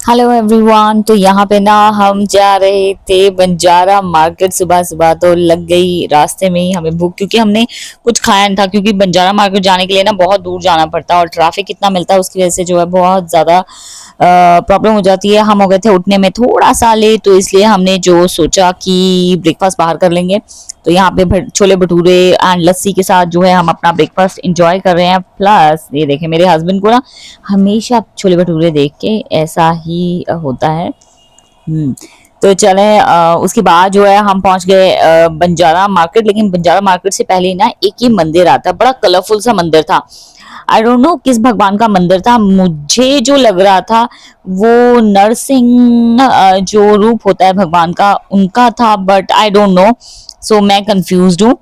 Hello everyone. तो यहाँ पे ना हम जा रहे थे बंजारा मार्केट। सुबह सुबह तो लग गई रास्ते में ही हमें भूख, क्योंकि हमने कुछ खाया नहीं था। क्योंकि बंजारा मार्केट जाने के लिए ना बहुत दूर जाना पड़ता है और ट्रैफिक इतना मिलता है, उसकी वजह से जो है बहुत ज्यादा प्रॉब्लम हो जाती है। हम हो गए थे उठने में थोड़ा सा लेट, तो इसलिए हमने जो सोचा कि ब्रेकफास्ट बाहर कर लेंगे। तो यहाँ पे छोले भटूरे एंड लस्सी के साथ जो है हम अपना ब्रेकफास्ट एंजॉय कर रहे हैं। प्लस ये देखें, मेरे हस्बैंड को ना हमेशा छोले भटूरे देख के ऐसा ही होता है। हम्म। तो चले, उसके बाद जो है हम पहुंच गए बंजारा मार्केट। लेकिन बंजारा मार्केट से पहले ही ना एक ही मंदिर आता है, बड़ा कलरफुल सा मंदिर था। आई डोंट नो किस भगवान का मंदिर था। मुझे जो लग रहा था वो नरसिंह जो रूप होता है भगवान का, उनका था, बट आई डोंट नो। सो मैं कंफ्यूज हूँ।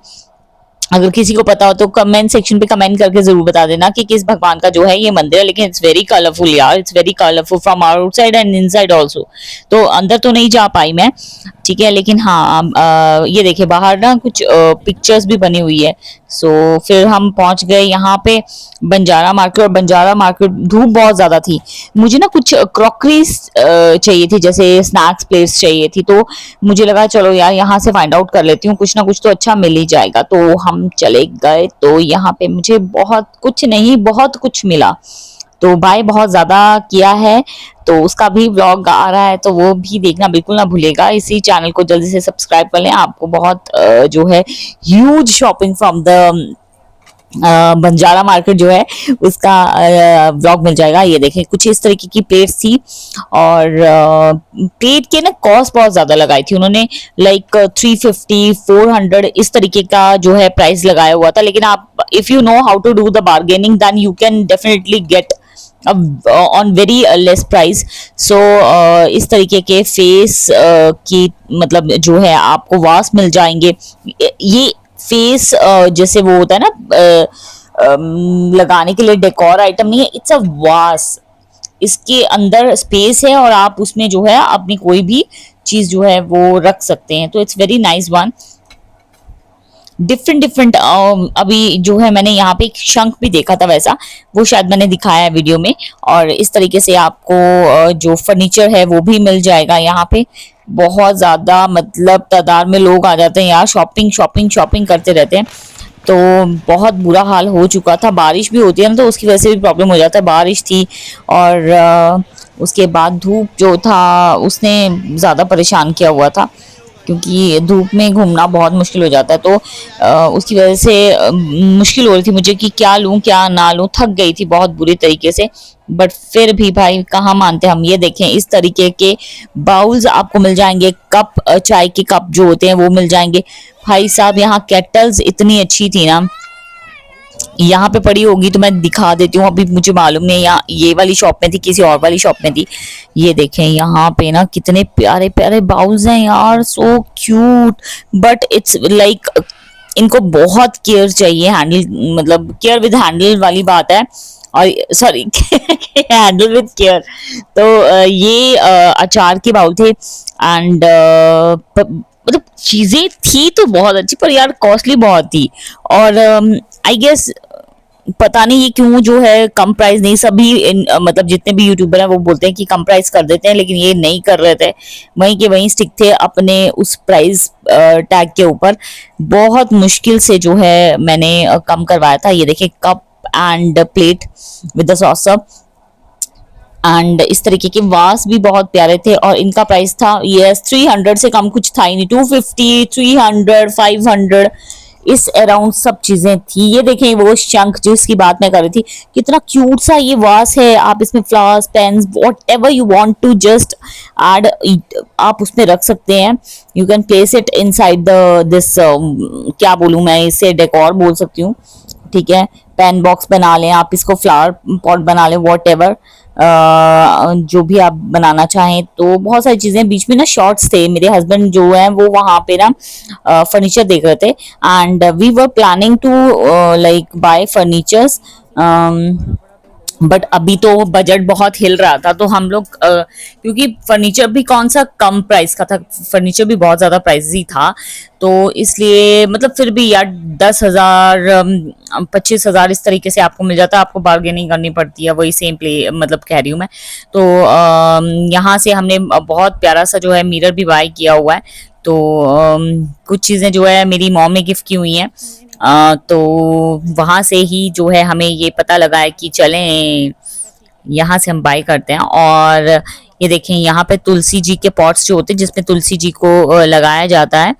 अगर किसी को पता हो तो कमेंट सेक्शन पे कमेंट करके जरूर बता देना कि किस भगवान का जो है ये मंदिर है। लेकिन इट्स वेरी कलरफुल यार, it's very colourful from outside and inside also. तो अंदर तो नहीं जा पाई मैं, ठीक है, लेकिन हाँ ये देखिए बाहर ना कुछ पिक्चर्स भी बनी हुई है। सो फिर हम पहुंच गए यहाँ पे बंजारा मार्केट। और बंजारा मार्केट धूप बहुत ज्यादा थी। मुझे ना कुछ क्रॉकरीज चाहिए थी, जैसे स्नैक्स प्लेट्स चाहिए थी। तो मुझे लगा चलो यार यहाँ से फाइंड आउट कर लेती हूँ, कुछ ना कुछ तो अच्छा मिल ही जाएगा। तो हम चले गए, तो यहाँ पे मुझे बहुत कुछ नहीं बहुत कुछ मिला। तो भाई बहुत ज्यादा किया है, तो उसका भी व्लॉग आ रहा है, तो वो भी देखना बिल्कुल ना भूलेगा। इसी चैनल को जल्दी से सब्सक्राइब कर लें, आपको बहुत जो है huge shopping from the Banjara market जो है उसका व्लॉग मिल जाएगा। ये देखें कुछ इस तरीके की प्लेट्स थी। और प्लेट के ना कॉस्ट बहुत ज्यादा लगाई थी उन्होंने, लाइक 350 400 इस तरीके का जो है प्राइस लगाया हुआ था। लेकिन आप if you know how to do the bargaining then you can definitely get on very less price. So इस तरीके के फेस की मतलब जो है आपको वास मिल जाएंगे। ये फेस जैसे वो होता है ना लगाने के लिए डेकोर आइटम नहीं है, इट्स अ वास। इसके अंदर स्पेस है और आप उसमें जो है अपनी कोई भी चीज जो है वो रख सकते हैं। तो it's very nice one. Different different अभी जो है मैंने यहाँ पे एक शंख भी देखा था वैसा, वो शायद मैंने दिखाया है वीडियो में। और इस तरीके से आपको जो फर्नीचर है वो भी मिल जाएगा यहाँ पे। बहुत ज्यादा मतलब तादाद में लोग आ जाते हैं यार, शॉपिंग शॉपिंग शॉपिंग करते रहते हैं। तो बहुत बुरा हाल हो चुका था। बारिश भी होती है ना, तो उसकी वजह से भी प्रॉब्लम हो जाता है। बारिश थी और उसके बाद धूप जो था उसने ज्यादा परेशान किया हुआ था, क्योंकि धूप में घूमना बहुत मुश्किल हो जाता है। तो उसकी वजह से मुश्किल हो रही थी मुझे कि क्या लूं क्या ना लूं, थक गई थी बहुत बुरी तरीके से। बट फिर भी भाई कहाँ मानते हम। ये देखें इस तरीके के बाउल्स आपको मिल जाएंगे, कप चाय के कप जो होते हैं वो मिल जाएंगे। भाई साहब यहाँ केटल्स इतनी अच्छी थी ना, यहाँ पे पड़ी होगी तो मैं दिखा देती हूँ, अभी मुझे मालूम नहीं यहाँ ये वाली शॉप में थी किसी और वाली शॉप में थी। ये देखें यहाँ पे ना कितने प्यारे प्यारे बाउल्स हैं यार, so cute. But it's like इनको बहुत केयर चाहिए, हैंडल मतलब केयर विद हैंडल वाली बात है। और सॉरी हैंडल विद केयर। तो ये अचार के बाउल थे एंड मतलब चीजें थी तो बहुत अच्छी, पर यार कॉस्टली बहुत थी। और आई गेस पता नहीं ये क्यों जो है कम प्राइस नहीं, सभी मतलब जितने भी यूट्यूबर हैं वो बोलते हैं कि कम प्राइस कर देते हैं, लेकिन ये नहीं कर रहे थे, वहीं के वहीं स्टिक थे अपने उस प्राइस टैग के ऊपर। बहुत मुश्किल से जो है मैंने कम करवाया था। ये देखिए cup end plate with the saucer and इस तरीके के वास भी बहुत प्यारे थे। और इनका प्राइस था यस 300 से कम कुछ था ही नहीं, 250 300 500 इस अराउंड सब चीजें थी। ये देखें वो शंख जिसकी बात मैं कर रही थी, कितना क्यूट सा ये वास है। आप इसमें flowers pens whatever you want to just add आप उसमें रख सकते हैं। You can place it inside the this क्या बोलूं मैं इसे, डेकोर बोल सकती हूँ, ठीक है। पेन बॉक्स बना लें आप, इसको फ्लावर पॉट बना लें, वॉट एवर जो भी आप बनाना चाहें। तो बहुत सारी चीजें, बीच में ना शॉर्ट्स थे, मेरे हस्बैंड जो है वो वहां पे ना फर्नीचर देख रहे थे and we were planning to like buy furnitures. But अभी तो बजट बहुत हिल रहा था, तो हम लोग क्योंकि फर्नीचर भी कौन सा कम प्राइस का था, फर्नीचर भी बहुत ज्यादा प्राइसी था। तो इसलिए मतलब फिर भी यार 10,000 25,000 इस तरीके से आपको मिल जाता है, आपको बार्गेनिंग करनी पड़ती है, वही सेम प्ले मतलब कह रही हूँ मैं। तो यहाँ से हमने बहुत प्यारा सा जो है मिरर भी बाय किया हुआ है। तो कुछ चीज़ें जो है मेरी मॉम ने गिफ्ट की हुई हैं। तो वहाँ से ही जो है हमें ये पता लगा है कि चलें यहाँ से हम बाय करते हैं। और ये देखें यहाँ पे तुलसी जी के पॉट्स जो होते हैं जिसमें तुलसी जी को लगाया जाता है,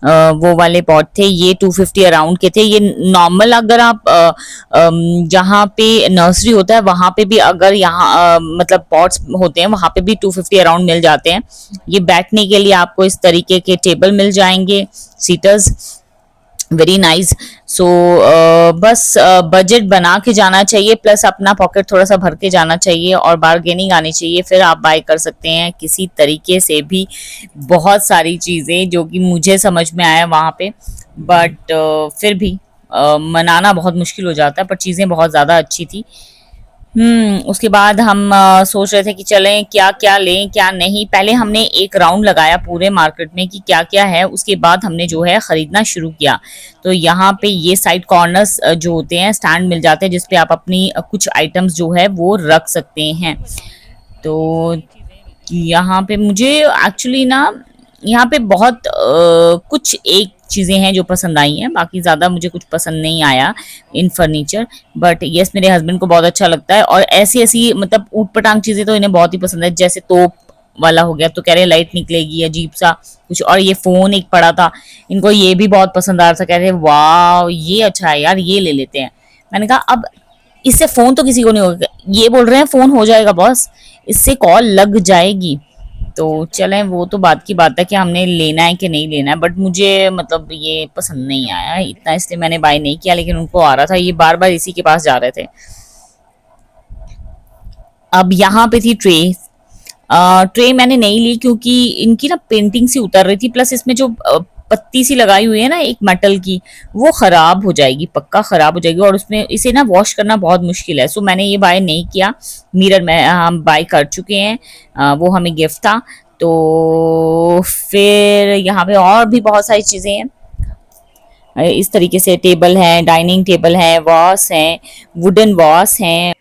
वो वाले पॉट थे। ये 250 अराउंड के थे। ये नॉर्मल अगर आप जहाँ पे नर्सरी होता है वहां पे भी अगर यहाँ मतलब पॉट्स होते हैं वहां पे भी 250 अराउंड मिल जाते हैं। ये बैठने के लिए आपको इस तरीके के टेबल मिल जाएंगे, सीटर्स, वेरी नाइस। सो बस बजट बना के जाना चाहिए, प्लस अपना पॉकेट थोड़ा सा भर के जाना चाहिए और बार्गेनिंग आनी चाहिए, फिर आप बाय कर सकते हैं किसी तरीके से भी बहुत सारी चीज़ें जो कि मुझे समझ में आया वहाँ पे। बट फिर भी मनाना बहुत मुश्किल हो जाता है, पर चीज़ें बहुत ज़्यादा अच्छी थी। उसके बाद हम सोच रहे थे कि चलें क्या क्या लें क्या नहीं। पहले हमने एक राउंड लगाया पूरे मार्केट में कि क्या क्या है, उसके बाद हमने जो है खरीदना शुरू किया। तो यहाँ पे ये साइड कॉर्नर्स जो होते हैं, स्टैंड मिल जाते हैं जिसपे आप अपनी कुछ आइटम्स जो है वो रख सकते हैं। तो यहाँ पे मुझे एक्चुअली ना यहाँ पे बहुत कुछ एक चीज़ें हैं जो पसंद आई हैं, बाकी ज़्यादा मुझे कुछ पसंद नहीं आया इन फर्नीचर। बट यस, मेरे हस्बैंड को बहुत अच्छा लगता है और ऐसी ऐसी मतलब ऊट पटांग चीज़ें तो इन्हें बहुत ही पसंद है। जैसे तोप वाला हो गया तो कह रहे लाइट निकलेगी अजीब सा कुछ, और ये फोन एक पड़ा था, इनको ये भी बहुत पसंद आ रहा था, कह रहे वाह ये अच्छा है यार, ये ले लेते हैं। मैंने कहा अब इससे फोन तो किसी को नहीं होगा, ये बोल रहे हैं फोन हो जाएगा बॉस, इससे कॉल लग जाएगी। तो चलें वो तो बात की बात है कि हमने लेना है कि नहीं लेना है, बट मुझे मतलब ये पसंद नहीं आया इतना, इसलिए मैंने बाय नहीं किया। लेकिन उनको आ रहा था, ये बार बार इसी के पास जा रहे थे। अब यहाँ पे थी ट्रे। ट्रे मैंने नहीं ली क्योंकि इनकी ना पेंटिंग सी उतर रही थी, प्लस इसमें जो पत्ती सी लगाई हुई है ना एक मेटल की, वो खराब हो जाएगी, पक्का खराब हो जाएगी, और उसमें इसे ना वॉश करना बहुत मुश्किल है। सो मैंने ये बाय नहीं किया। मिरर में हम बाय कर चुके हैं, वो हमें गिफ्ट था। तो फिर यहाँ पे और भी बहुत सारी चीजें हैं। इस तरीके से टेबल है, डाइनिंग टेबल है, वॉस है, वुडन वॉस है।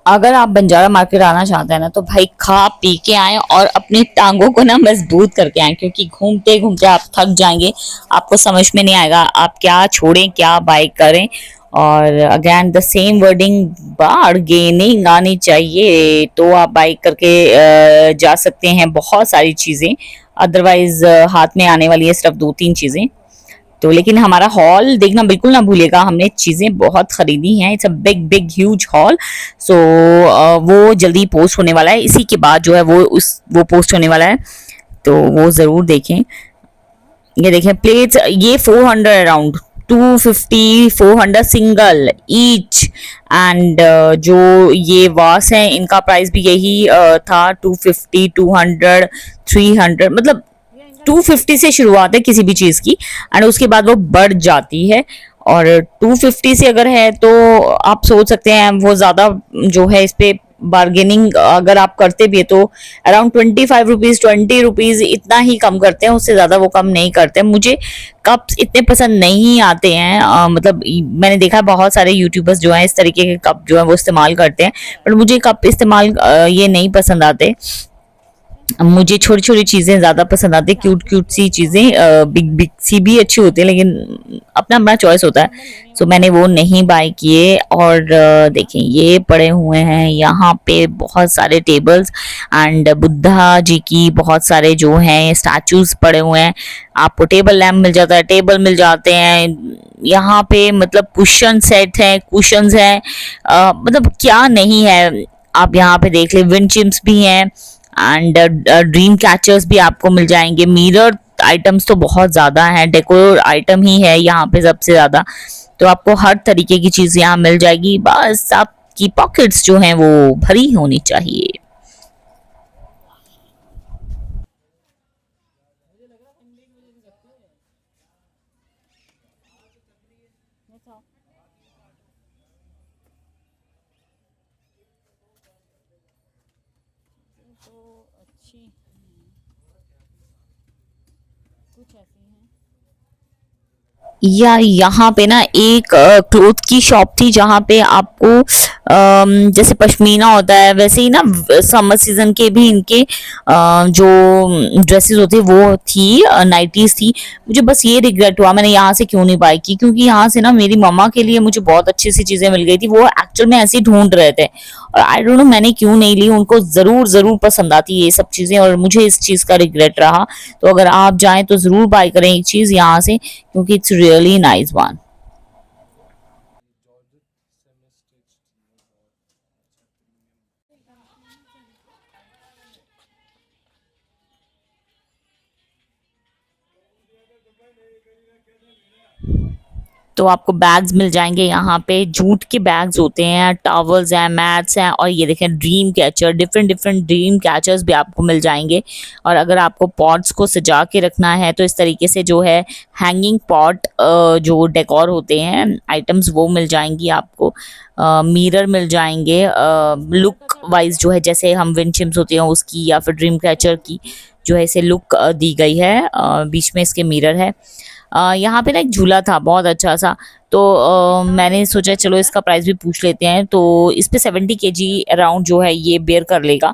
अगर आप बंजारा मार्केट आना चाहते हैं ना तो भाई खा पी के आए और अपनी टांगों को ना मजबूत करके आए, क्योंकि घूमते घूमते आप थक जाएंगे, आपको समझ में नहीं आएगा आप क्या छोड़ें क्या बाय करें। और again the same wording, bargaining आनी चाहिए तो आप बाय करके जा सकते हैं बहुत सारी चीजें। अदरवाइज हाथ में आने वाली है सिर्फ दो तीन चीजें। तो लेकिन हमारा हॉल देखना बिल्कुल ना भूलिएगा, हमने चीजें बहुत खरीदी हैं, it's a big big huge hall. So वो जल्दी पोस्ट होने वाला है, इसी के बाद जो है वो पोस्ट होने वाला है, तो वो जरूर देखें। ये देखें प्लेट्स, ये 400 अराउंड, 250 400 सिंगल ईच। एंड जो ये वास है इनका प्राइस भी यही था, 250 200 300, मतलब 250 से शुरुआत है किसी भी चीज की, एंड उसके बाद वो बढ़ जाती है। और 250 से अगर है तो आप सोच सकते हैं वो ज्यादा जो है इस पे बार्गेनिंग अगर आप करते भी है तो अराउंड 25 रुपीज 20 रुपीज इतना ही कम करते हैं, उससे ज्यादा वो कम नहीं करते। मुझे कप्स इतने पसंद नहीं आते हैं, मतलब मैंने देखा है बहुत सारे यूट्यूबर्स जो है इस तरीके के कप जो है वो इस्तेमाल करते हैं, पर मुझे कप इस्तेमाल ये नहीं पसंद आते। मुझे छोटी छोटी चीजें ज्यादा पसंद आती है, क्यूट क्यूट सी चीजें, बिग बिग सी भी अच्छी होती है, लेकिन अपना अपना चॉइस होता है। सो मैंने वो नहीं बाय किए। और देखें ये पड़े हुए हैं यहाँ पे बहुत सारे टेबल्स, एंड बुद्धा जी की बहुत सारे जो हैं स्टैचूज पड़े हुए हैं। आपको टेबल लैम्प मिल जाता है, टेबल मिल जाते हैं यहाँ पे, मतलब कुशन सेट है, कुशंस है, मतलब क्या नहीं है। आप यहाँ पे देख ले, विंड चिम्स भी हैं, एंड ड्रीम कैचर्स भी आपको मिल जाएंगे। मिरर आइटम्स तो बहुत ज्यादा हैं, डेकोर आइटम ही है यहाँ पे सबसे ज्यादा। तो आपको हर तरीके की चीज यहाँ मिल जाएगी, बस आपकी पॉकेट्स जो हैं वो भरी होनी चाहिए। कुछ ऐसे हैं। या यहाँ पे ना एक क्लोथ की शॉप थी जहाँ पे आपको जैसे पश्मीना होता है वैसे ही ना समर सीजन के भी इनके जो ड्रेसेस होते हैं वो थी, नाइटीज थी। मुझे बस ये रिग्रेट हुआ मैंने यहाँ से क्यों नहीं बाई की, क्योंकि यहाँ से ना मेरी मम्मा के लिए मुझे बहुत अच्छी सी चीजें मिल गई थी, वो एक्चुअल में ऐसे ही ढूंढ रहे थे और आई डोंट नो मैंने क्यों नहीं ली। उनको जरूर जरूर पसंद आती है ये सब चीजें और मुझे इस चीज का रिग्रेट रहा। तो अगर आप जाएं तो जरूर बाय करें एक चीज यहाँ से, क्योंकि इट्स रियली नाइस वन। तो आपको बैग्स मिल जाएंगे यहाँ पे, जूट के बैग्स होते हैं, टॉवल्स हैं, मैट्स हैं, और ये देखें dream catcher, different different dream catchers भी आपको मिल जाएंगे। और अगर आपको पॉट्स को सजा के रखना है तो इस तरीके से जो है हैंगिंग पॉट जो डेकोर होते हैं आइटम्स वो मिल जाएंगी आपको। मिरर मिल जाएंगे, लुक वाइज जो है जैसे हम विंडशिम्स होती हैं उसकी या फिर ड्रीम कैचर की जो है इसे लुक दी गई है। बीच में इसके मिरर है। यहाँ पे ना एक झूला था बहुत अच्छा सा, तो मैंने सोचा चलो इसका प्राइस भी पूछ लेते हैं। तो इस पे 70 kg अराउंड जो है ये बेयर कर लेगा।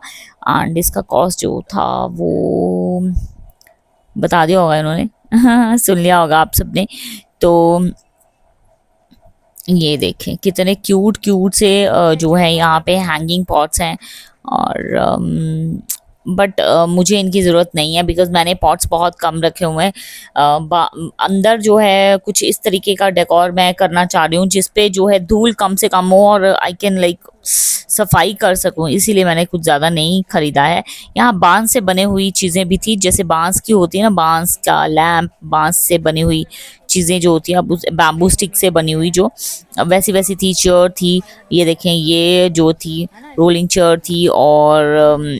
एंड इसका कॉस्ट जो था वो बता दिया होगा इन्होंने सुन लिया होगा आप सबने। तो ये देखें कितने क्यूट क्यूट से जो है यहाँ पे हैंगिंग पॉट्स हैं। और बट मुझे इनकी ज़रूरत नहीं है बिकॉज मैंने पॉट्स बहुत कम रखे हुए हैं। अंदर जो है कुछ इस तरीके का डेकोर मैं करना चाह रही हूँ जिसपे जो है धूल कम से कम हो और आई कैन लाइक सफाई कर सकूं, इसीलिए मैंने कुछ ज़्यादा नहीं खरीदा है। यहाँ बांस से बने हुई चीज़ें भी थी, जैसे बांस की होती है ना, बांस का लैंप, बांस से बनी हुई चीज़ें जो होती हैं अब बैम्बू स्टिक से बनी हुई जो वैसी वैसी थी। चेयर थी, ये देखें ये जो थी रोलिंग चेयर थी। और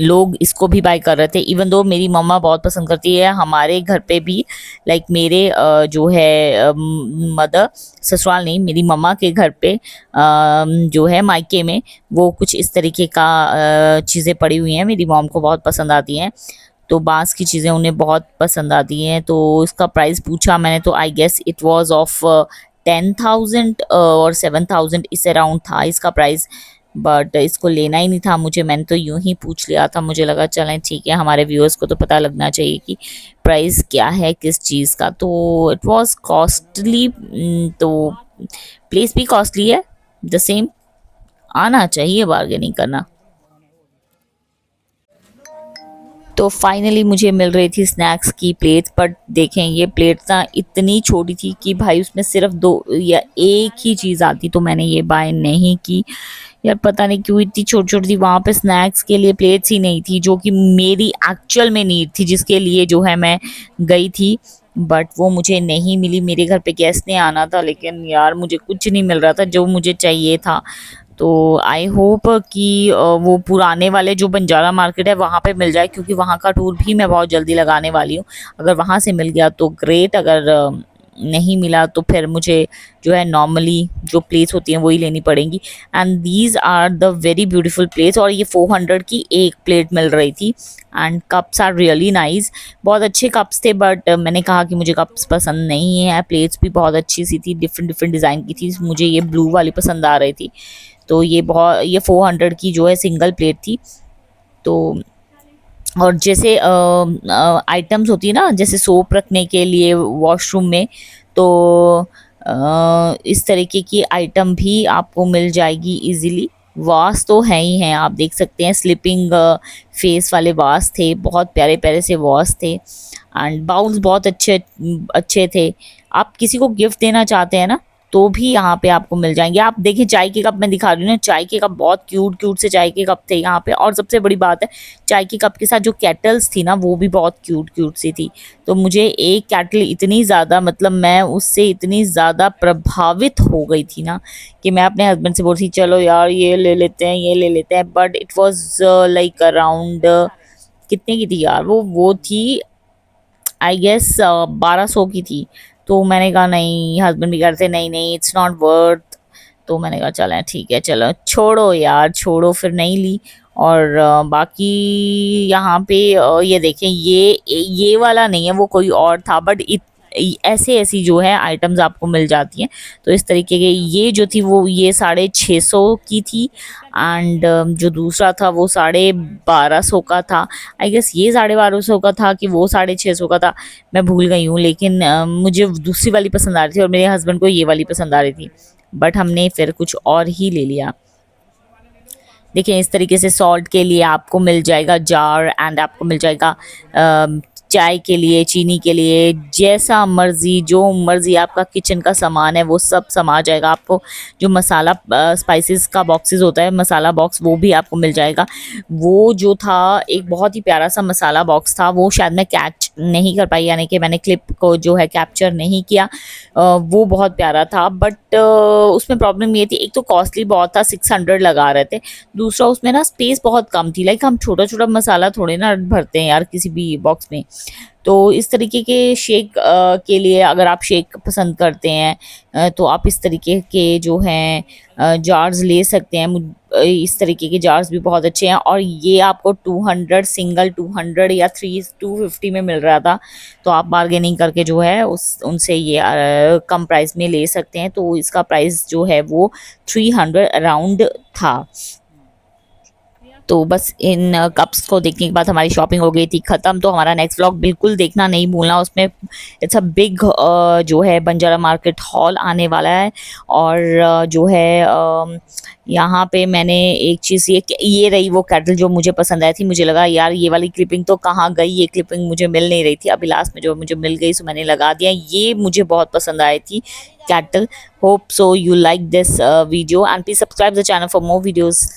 लोग इसको भी बाय कर रहे थे, इवन दो मेरी मम्मा बहुत पसंद करती है। हमारे घर पे भी लाइक मेरे जो है मदर, ससुराल नहीं मेरी मम्मा के घर पे जो है मायके में वो कुछ इस तरीके का चीज़ें पड़ी हुई हैं, मेरी मॉम को बहुत पसंद आती हैं। तो बांस की चीज़ें उन्हें बहुत पसंद आती हैं। तो इसका प्राइस पूछा मैंने तो I guess it was of 10,000 और 7,000 इस अराउंड था इसका प्राइस। बट इसको लेना ही नहीं था मुझे, मैंने तो यूं ही पूछ लिया था। मुझे लगा चलें ठीक है, हमारे व्यूअर्स को तो पता लगना चाहिए कि प्राइस क्या है किस चीज़ का। तो इट वाज कॉस्टली, तो प्लेस भी कॉस्टली है द सेम, आना चाहिए बार्गेनिंग करना। तो फाइनली मुझे मिल रही थी स्नैक्स की प्लेट, बट देखें ये प्लेट ना इतनी छोटी थी कि भाई उसमें सिर्फ दो या एक ही चीज़ आती, तो मैंने ये बाय नहीं की। यार पता नहीं क्यों इतनी छोटी छोटी थी, वहाँ पे स्नैक्स के लिए प्लेट्स ही नहीं थी जो कि मेरी एक्चुअल में नीड थी, जिसके लिए जो है मैं गई थी। बट वो मुझे नहीं मिली। मेरे घर पे गेस्ट ने आना था लेकिन यार मुझे कुछ नहीं मिल रहा था जो मुझे चाहिए था। तो आई होप कि वो पुराने वाले जो बंजारा मार्केट है वहाँ पे मिल जाए, क्योंकि वहाँ का टूर भी मैं बहुत जल्दी लगाने वाली हूँ। अगर वहाँ से मिल गया तो ग्रेट, अगर नहीं मिला तो फिर मुझे जो है नॉर्मली जो प्लेट्स होती हैं वही लेनी पड़ेंगी। And these are the very beautiful plates, और ये 400 की एक प्लेट मिल रही थी। And cups are really nice, बहुत अच्छे कप्स थे। बट मैंने कहा कि मुझे कप्स पसंद नहीं है। प्लेट्स भी बहुत अच्छी सी थी, डिफरेंट डिफरेंट डिज़ाइन की थी। मुझे ये ब्लू वाली पसंद आ रही थी। तो ये 400 की जो है सिंगल प्लेट थी। तो और जैसे आइटम्स होती है ना, जैसे सोप रखने के लिए वॉशरूम में, तो इस तरीके की आइटम भी आपको मिल जाएगी इजीली। वास तो है ही हैं, आप देख सकते हैं स्लिपिंग फेस वाले वास थे, बहुत प्यारे प्यारे से वास थे। एंड बाउल्स बहुत अच्छे अच्छे थे। आप किसी को गिफ्ट देना चाहते हैं ना तो भी यहाँ पे आपको मिल जाएंगे। आप देखिए चाय के कप मैं दिखा रही हूँ ना, चाय के कप बहुत क्यूट क्यूट से चाय के कप थे यहाँ पे। और सबसे बड़ी बात है चाय के कप के साथ जो केटल्स थी ना वो भी बहुत क्यूट क्यूट सी थी। तो मुझे एक केटल इतनी ज़्यादा, मतलब मैं उससे इतनी ज़्यादा प्रभावित हो गई थी ना कि मैं अपने हस्बैंड से बोल रही थी चलो यार ये ले लेते हैं ये ले लेते हैं। But it was like around कितने की थी यार वो थी आई गेस 1200 की थी। तो मैंने कहा नहीं, हस्बैंड भी कहते नहीं नहीं इट्स नॉट वर्थ। तो मैंने कहा चलें ठीक है, चलो छोड़ो यार, छोड़ो, फिर नहीं ली। और बाकी यहाँ पे ये देखें, ये वाला नहीं है, वो कोई और था, बट ऐसे ऐसी जो है आइटम्स आपको मिल जाती हैं। तो इस तरीके के ये जो थी वो ये 650 की थी, एंड जो दूसरा था वो 1250 का था। आई गेस ये 1250 का था कि वो 650 का था, मैं भूल गई हूँ। लेकिन मुझे दूसरी वाली पसंद आ रही थी और मेरे हस्बैंड को ये वाली पसंद आ रही थी, बट हमने फिर कुछ और ही ले लिया। देखिए इस तरीके से सॉल्ट के लिए आपको मिल जाएगा जार, एंड आपको मिल जाएगा चाय के लिए, चीनी के लिए, जैसा मर्जी, जो मर्जी आपका किचन का सामान है वो सब समा जाएगा आपको। जो मसाला स्पाइसेस का बॉक्सेस होता है, मसाला बॉक्स, वो भी आपको मिल जाएगा। वो जो था एक बहुत ही प्यारा सा मसाला बॉक्स था, वो शायद मैं कैच नहीं कर पाई, यानी कि मैंने क्लिप को जो है कैप्चर नहीं किया। वो बहुत प्यारा था, बट उसमें प्रॉब्लम ये थी, एक तो कॉस्टली बहुत था, 600 लगा रहे थे। दूसरा उसमें ना स्पेस बहुत कम थी, लाइक हम छोटा छोटा मसाला थोड़े ना भरते हैं यार किसी भी बॉक्स में। तो इस तरीके के शेक के लिए अगर आप शेक पसंद करते हैं तो आप इस तरीके के जो हैं जार्स ले सकते हैं। इस तरीके के जार्स भी बहुत अच्छे हैं, और ये आपको 200 सिंगल 200 या 250 में मिल रहा था। तो आप बार्गेनिंग करके जो है उस उनसे ये कम प्राइस में ले सकते हैं। तो इसका प्राइस जो है वो 300 अराउंड था। तो बस इन कप्स को देखने के बाद हमारी शॉपिंग हो गई थी ख़त्म। तो हमारा नेक्स्ट व्लॉग बिल्कुल देखना नहीं भूलना, उसमें इट्स अ बिग जो है बंजारा मार्केट हॉल आने वाला है। और जो है यहाँ पे मैंने एक चीज़ ये रही वो कैटल जो मुझे पसंद आई थी। मुझे लगा यार ये वाली क्लिपिंग तो कहाँ गई, ये क्लिपिंग मुझे मिल नहीं रही थी, अभी लास्ट में जो मुझे मिल गई सो मैंने लगा दिया। ये मुझे बहुत पसंद आई थी cattle. Hope so you like this video, and please subscribe the channel for more videos.